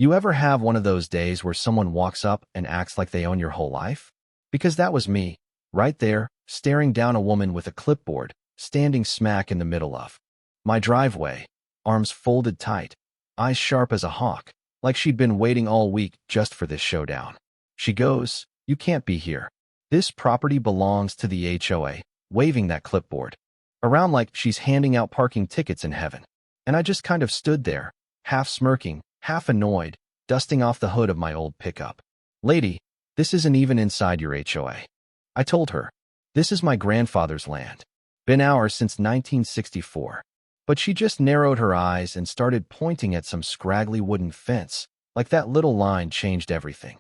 You ever have one of those days where someone walks up and acts like they own your whole life? Because that was me, right there, staring down a woman with a clipboard, standing smack in the middle of my driveway, arms folded tight, eyes sharp as a hawk, like she'd been waiting all week just for this showdown. She goes, "You can't be here. This property belongs to the HOA," waving that clipboard around like she's handing out parking tickets in heaven. And I just kind of stood there, half smirking, half annoyed, dusting off the hood of my old pickup. "Lady, this isn't even inside your HOA. I told her. "This is my grandfather's land. Been ours since 1964. But she just narrowed her eyes and started pointing at some scraggly wooden fence, like that little line changed everything.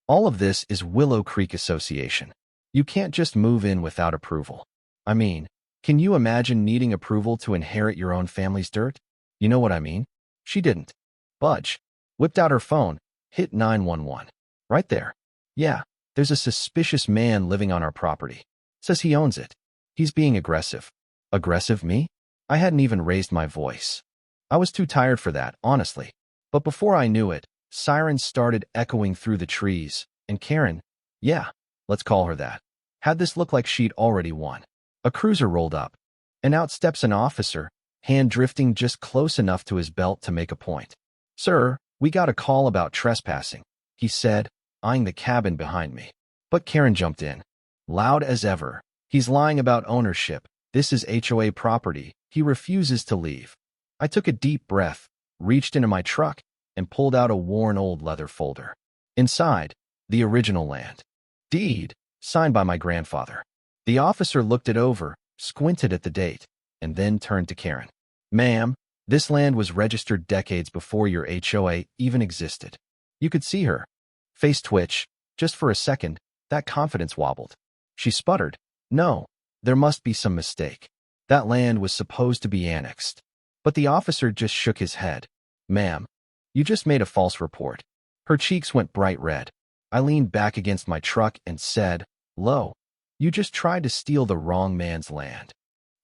All of this is Willow Creek Association. You can't just move in without approval. I mean, can you imagine needing approval to inherit your own family's dirt? You know what I mean?" She didn't budge. Whipped out her phone, hit 911. Right there. "Yeah, there's a suspicious man living on our property. Says he owns it. He's being aggressive." Aggressive me? I hadn't even raised my voice. I was too tired for that, honestly. But before I knew it, sirens started echoing through the trees, and Karen, yeah, let's call her that, had this look like she'd already won. A cruiser rolled up, and out steps an officer, hand drifting just close enough to his belt to make a point. "Sir, we got a call about trespassing," he said, eyeing the cabin behind me. But Karen jumped in, loud as ever. "He's lying about ownership. This is HOA property. He refuses to leave." I took a deep breath, reached into my truck, and pulled out a worn old leather folder. Inside, the original land deed, signed by my grandfather. The officer looked it over, squinted at the date, and then turned to Karen. "Ma'am, this land was registered decades before your HOA even existed." You could see her face twitch. Just for a second, that confidence wobbled. She sputtered, "No, there must be some mistake. That land was supposed to be annexed." But the officer just shook his head. "Ma'am, you just made a false report." Her cheeks went bright red. I leaned back against my truck and said, "Lo, you just tried to steal the wrong man's land."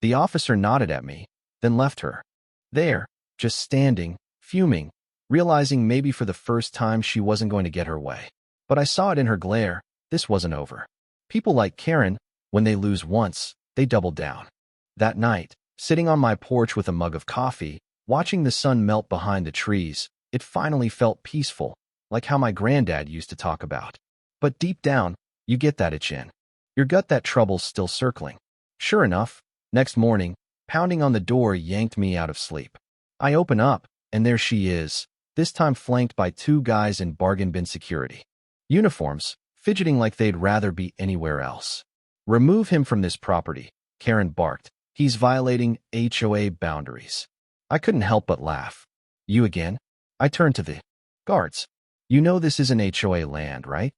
The officer nodded at me, then left her there, just standing, fuming, realizing maybe for the first time she wasn't going to get her way. But I saw it in her glare. This wasn't over. People like Karen, when they lose once, they double down. That night, sitting on my porch with a mug of coffee, watching the sun melt behind the trees, it finally felt peaceful, like how my granddad used to talk about. But deep down, you get that itch in your gut that trouble's still circling. Sure enough, next morning, pounding on the door yanked me out of sleep. I open up, and there she is, this time flanked by two guys in bargain bin security uniforms, fidgeting like they'd rather be anywhere else. "Remove him from this property," Karen barked. "He's violating HOA boundaries." I couldn't help but laugh. "You again?" I turned to the guards. "You know this isn't HOA land, right?"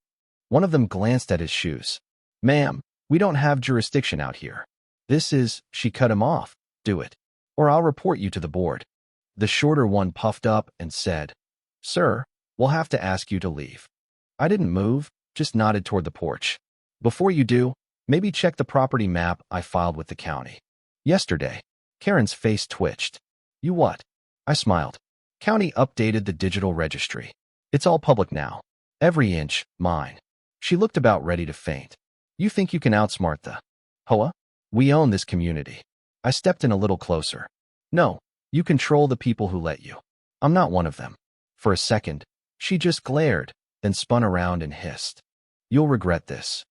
One of them glanced at his shoes. "Ma'am, we don't have jurisdiction out here. This is," she cut him off, "do it, or I'll report you to the board." The shorter one puffed up and said, "Sir, we'll have to ask you to leave." I didn't move, just nodded toward the porch. "Before you do, maybe check the property map I filed with the county yesterday." Karen's face twitched. "You what?" I smiled. "County updated the digital registry. It's all public now. Every inch, mine." She looked about ready to faint. "You think you can outsmart the HOA? We own this community." I stepped in a little closer. "No, you control the people who let you. I'm not one of them." For a second, she just glared, then spun around and hissed, "You'll regret this."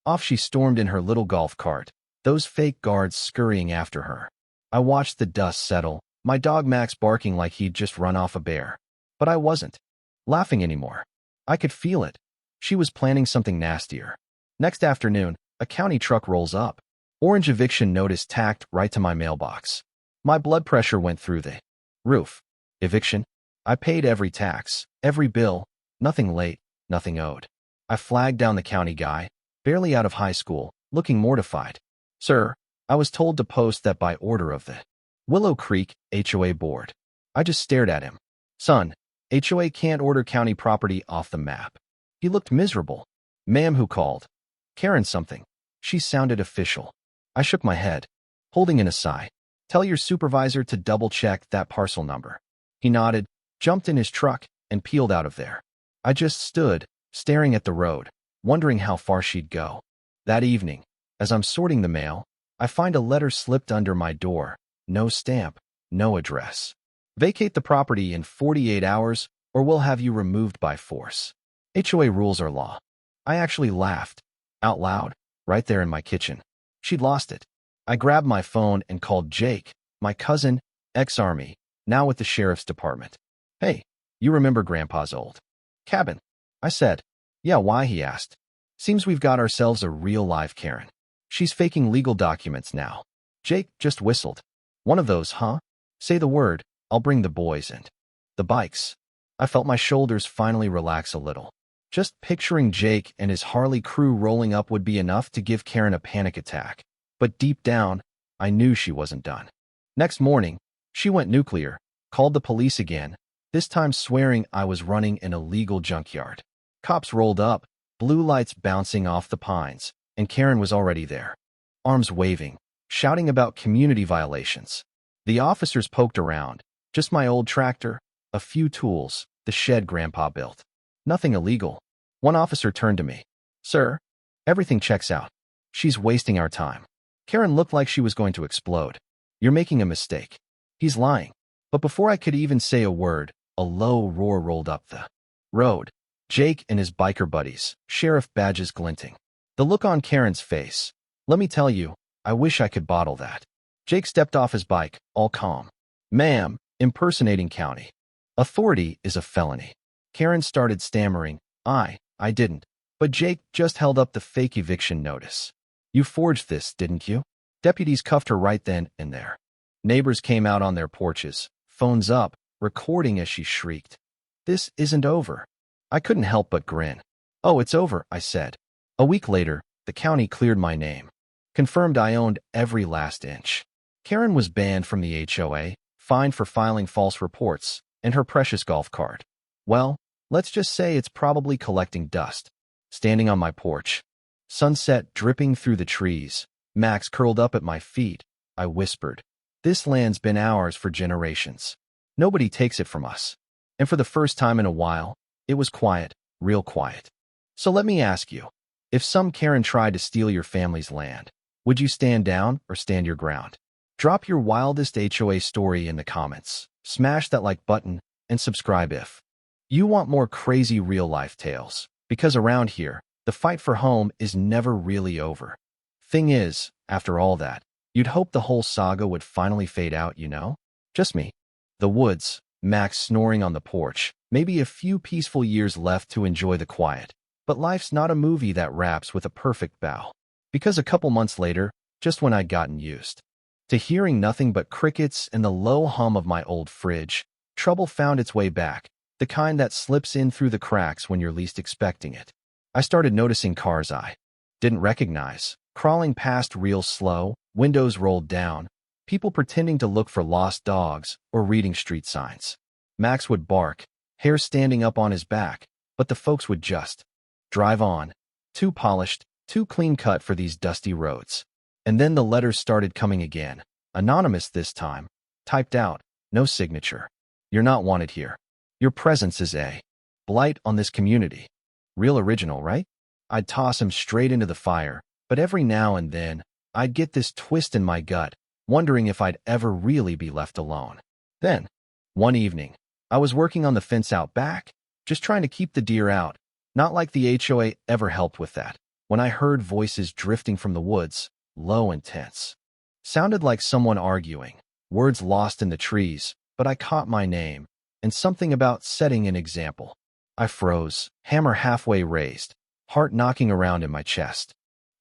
Off she stormed in her little golf cart, those fake guards scurrying after her. I watched the dust settle, my dog Max barking like he'd just run off a bear. But I wasn't laughing anymore. I could feel it. She was planning something nastier. Next afternoon, a county truck rolls up. Orange eviction notice tacked right to my mailbox. My blood pressure went through the roof. Eviction? I paid every tax, every bill, nothing late, nothing owed. I flagged down the county guy, barely out of high school, looking mortified. "Sir, I was told to post that by order of the Willow Creek HOA board." I just stared at him. "Son, HOA can't order county property off the map." He looked miserable. "Ma'am, who called?" "Karen something. She sounded official." I shook my head, holding in a sigh. "Tell your supervisor to double-check that parcel number." He nodded, jumped in his truck, and peeled out of there. I just stood, staring at the road, wondering how far she'd go. That evening, as I'm sorting the mail, I find a letter slipped under my door. No stamp, no address. Vacate the property in 48 hours or we'll have you removed by force. HOA rules are law. I actually laughed, out loud, right there in my kitchen. She'd lost it. I grabbed my phone and called Jake, my cousin, ex-Army, now with the sheriff's department. Hey, you remember Grandpa's old cabin? I said. Yeah, why? He asked. Seems we've got ourselves a real live Karen. She's faking legal documents now. Jake just whistled. One of those, huh? Say the word, I'll bring the boys and the bikes. I felt my shoulders finally relax a little. Just picturing Jake and his Harley crew rolling up would be enough to give Karen a panic attack. But deep down, I knew she wasn't done. Next morning, she went nuclear, called the police again, this time swearing I was running an illegal junkyard. Cops rolled up, blue lights bouncing off the pines, and Karen was already there, arms waving, shouting about community violations. The officers poked around, just my old tractor, a few tools, the shed Grandpa built. Nothing illegal. One officer turned to me. Sir, everything checks out. She's wasting our time. Karen looked like she was going to explode. You're making a mistake. He's lying. But before I could even say a word, a low roar rolled up the road. Jake and his biker buddies, sheriff badges glinting. The look on Karen's face. Let me tell you, I wish I could bottle that. Jake stepped off his bike, all calm. Ma'am, impersonating county authority is a felony. Karen started stammering. I didn't. But Jake just held up the fake eviction notice. You forged this, didn't you? Deputies cuffed her right then and there. Neighbors came out on their porches, phones up, recording as she shrieked. This isn't over. I couldn't help but grin. Oh, it's over, I said. A week later, the county cleared my name. Confirmed I owned every last inch. Karen was banned from the HOA, fined for filing false reports, and her precious golf cart. Well, let's just say it's probably collecting dust. Standing on my porch, sunset dripping through the trees, Max curled up at my feet, I whispered. This land's been ours for generations. Nobody takes it from us. And for the first time in a while, it was quiet, real quiet. So let me ask you, if some Karen tried to steal your family's land, would you stand down or stand your ground? Drop your wildest HOA story in the comments, smash that like button, and subscribe if you want more crazy real-life tales, because around here, the fight for home is never really over. Thing is, after all that, you'd hope the whole saga would finally fade out, you know? Just me. The woods, Max snoring on the porch, maybe a few peaceful years left to enjoy the quiet. But life's not a movie that wraps with a perfect bow. Because a couple months later, just when I'd gotten used to hearing nothing but crickets and the low hum of my old fridge, trouble found its way back, the kind that slips in through the cracks when you're least expecting it. I started noticing cars I didn't recognize, crawling past real slow, windows rolled down, people pretending to look for lost dogs or reading street signs. Max would bark, hair standing up on his back, but the folks would just drive on, too polished, too clean-cut for these dusty roads. And then the letters started coming again, anonymous this time, typed out, no signature. You're not wanted here. Your presence is a blight on this community. Real original, right? I'd toss him straight into the fire, but every now and then, I'd get this twist in my gut, wondering if I'd ever really be left alone. Then, one evening, I was working on the fence out back, just trying to keep the deer out, not like the HOA ever helped with that, when I heard voices drifting from the woods, low and tense. Sounded like someone arguing, words lost in the trees, but I caught my name, and something about setting an example. I froze, hammer halfway raised, heart knocking around in my chest.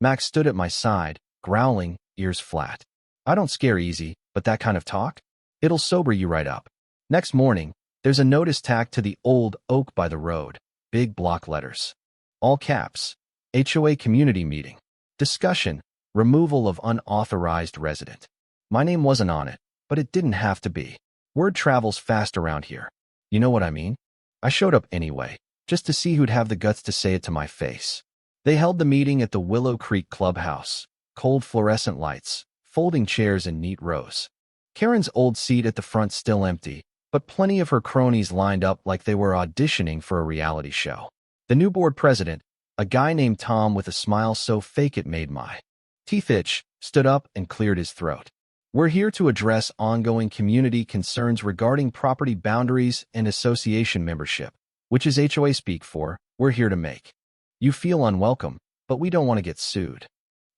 Max stood at my side, growling, ears flat. I don't scare easy, but that kind of talk? It'll sober you right up. Next morning, there's a notice tacked to the old oak by the road, big block letters. All caps. HOA community meeting. Discussion. Removal of unauthorized resident. My name wasn't on it, but it didn't have to be. Word travels fast around here. You know what I mean? I showed up anyway, just to see who'd have the guts to say it to my face. They held the meeting at the Willow Creek Clubhouse. Cold fluorescent lights, folding chairs in neat rows. Karen's old seat at the front still empty, but plenty of her cronies lined up like they were auditioning for a reality show. The new board president, a guy named Tom with a smile so fake it made my teeth itch, stood up and cleared his throat. We're here to address ongoing community concerns regarding property boundaries and association membership, which is HOA speak for, we're here to make you feel unwelcome, but we don't want to get sued.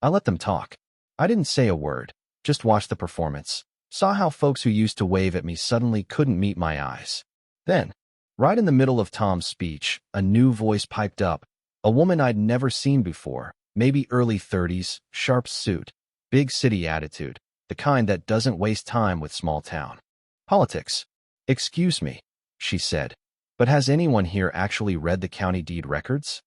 I let them talk. I didn't say a word, just watched the performance, saw how folks who used to wave at me suddenly couldn't meet my eyes. Then, right in the middle of Tom's speech, a new voice piped up, a woman I'd never seen before, maybe early 30s, sharp suit, big city attitude, the kind that doesn't waste time with small town politics. Excuse me, she said, but has anyone here actually read the county deed records?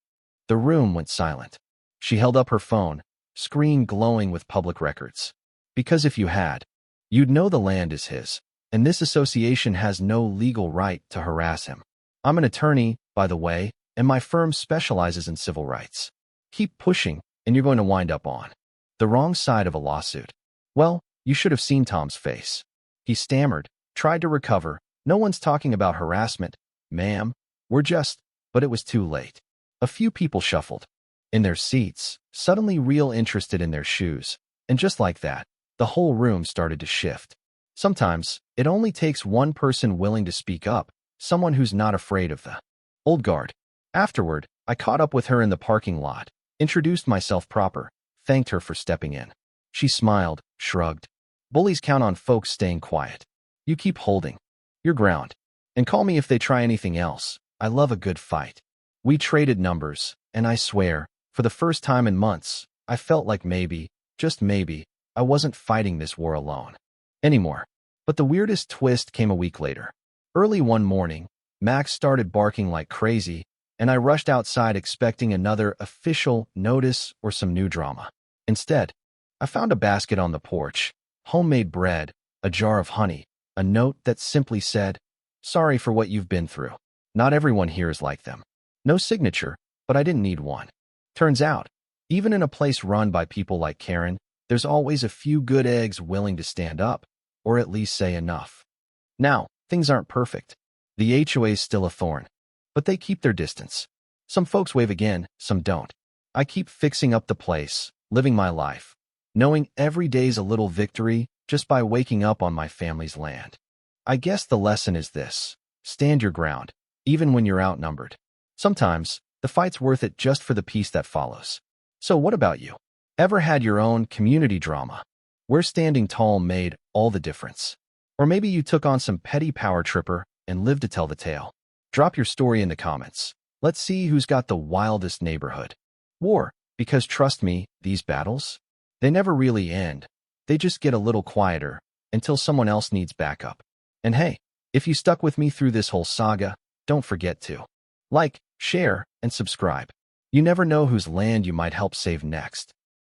The room went silent. She held up her phone, screen glowing with public records. Because if you had, you'd know the land is his, and this association has no legal right to harass him. I'm an attorney, by the way, and my firm specializes in civil rights. Keep pushing, and you're going to wind up on the wrong side of a lawsuit. Well, you should have seen Tom's face. He stammered, tried to recover. No one's talking about harassment, ma'am. We're just, but it was too late. A few people shuffled in their seats, suddenly real interested in their shoes, and just like that, the whole room started to shift. Sometimes, it only takes one person willing to speak up, someone who's not afraid of the old guard. Afterward, I caught up with her in the parking lot, introduced myself proper, thanked her for stepping in. She smiled, shrugged. Bullies count on folks staying quiet. You keep holding your ground, and call me if they try anything else. I love a good fight. We traded numbers, and I swear, for the first time in months, I felt like maybe, just maybe, I wasn't fighting this war alone anymore. But the weirdest twist came a week later. Early one morning, Max started barking like crazy, and I rushed outside expecting another official notice or some new drama. Instead, I found a basket on the porch, homemade bread, a jar of honey, a note that simply said, "Sorry for what you've been through. Not everyone here is like them." No signature, but I didn't need one. Turns out, even in a place run by people like Karen, there's always a few good eggs willing to stand up, or at least say enough. Now, things aren't perfect. The HOA's still a thorn, but they keep their distance. Some folks wave again, some don't. I keep fixing up the place, living my life, knowing every day's a little victory just by waking up on my family's land. I guess the lesson is this: stand your ground, even when you're outnumbered. Sometimes, the fight's worth it just for the peace that follows. So what about you? Ever had your own community drama, where standing tall made all the difference? Or maybe you took on some petty power tripper and lived to tell the tale. Drop your story in the comments. Let's see who's got the wildest neighborhood war, because trust me, these battles, they never really end. They just get a little quieter until someone else needs backup. And hey, if you stuck with me through this whole saga, don't forget to like, share, and subscribe. You never know whose land you might help save next.